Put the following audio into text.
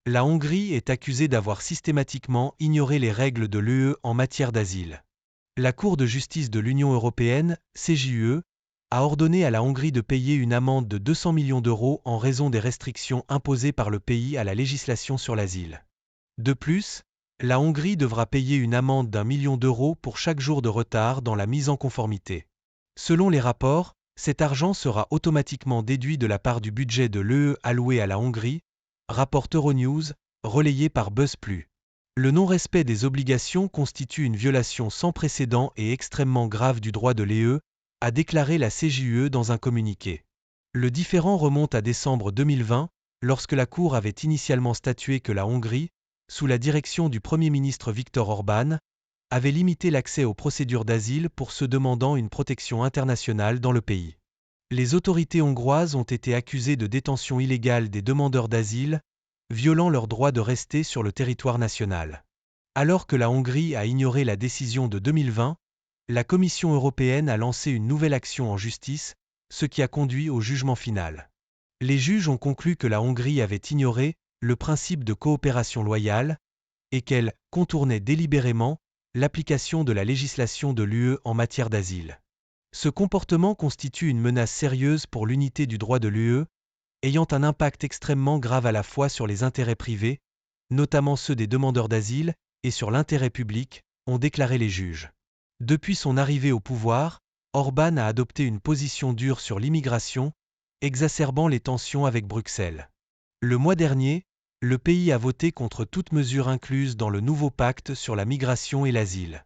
La Hongrie est accusée d'avoir systématiquement ignoré les règles de l'UE en matière d'asile. La Cour de justice de l'Union européenne, CJUE, a ordonné à la Hongrie de payer une amende de 200 millions d'euros en raison des restrictions imposées par le pays à la législation sur l'asile. De plus, la Hongrie devra payer une amende d'1 million d'euros pour chaque jour de retard dans la mise en conformité. Selon les rapports, cet argent sera automatiquement déduit de la part du budget de l'UE alloué à la Hongrie, rapporte Euronews, relayé par BuzzPlus. Le non-respect des obligations constitue une violation sans précédent et extrêmement grave du droit de l'UE, a déclaré la CJUE dans un communiqué. Le différend remonte à décembre 2020, lorsque la Cour avait initialement statué que la Hongrie, sous la direction du Premier ministre Viktor Orban, avait limité l'accès aux procédures d'asile pour ceux demandant une protection internationale dans le pays. Les autorités hongroises ont été accusées de détention illégale des demandeurs d'asile, violant leur droit de rester sur le territoire national. Alors que la Hongrie a ignoré la décision de 2020, la Commission européenne a lancé une nouvelle action en justice, ce qui a conduit au jugement final. Les juges ont conclu que la Hongrie avait ignoré le principe de coopération loyale et qu'elle contournait délibérément l'application de la législation de l'UE en matière d'asile. Ce comportement constitue une menace sérieuse pour l'unité du droit de l'UE, ayant un impact extrêmement grave à la fois sur les intérêts privés, notamment ceux des demandeurs d'asile, et sur l'intérêt public, ont déclaré les juges. Depuis son arrivée au pouvoir, Orban a adopté une position dure sur l'immigration, exacerbant les tensions avec Bruxelles. Le mois dernier, le pays a voté contre toute mesure incluse dans le nouveau pacte sur la migration et l'asile.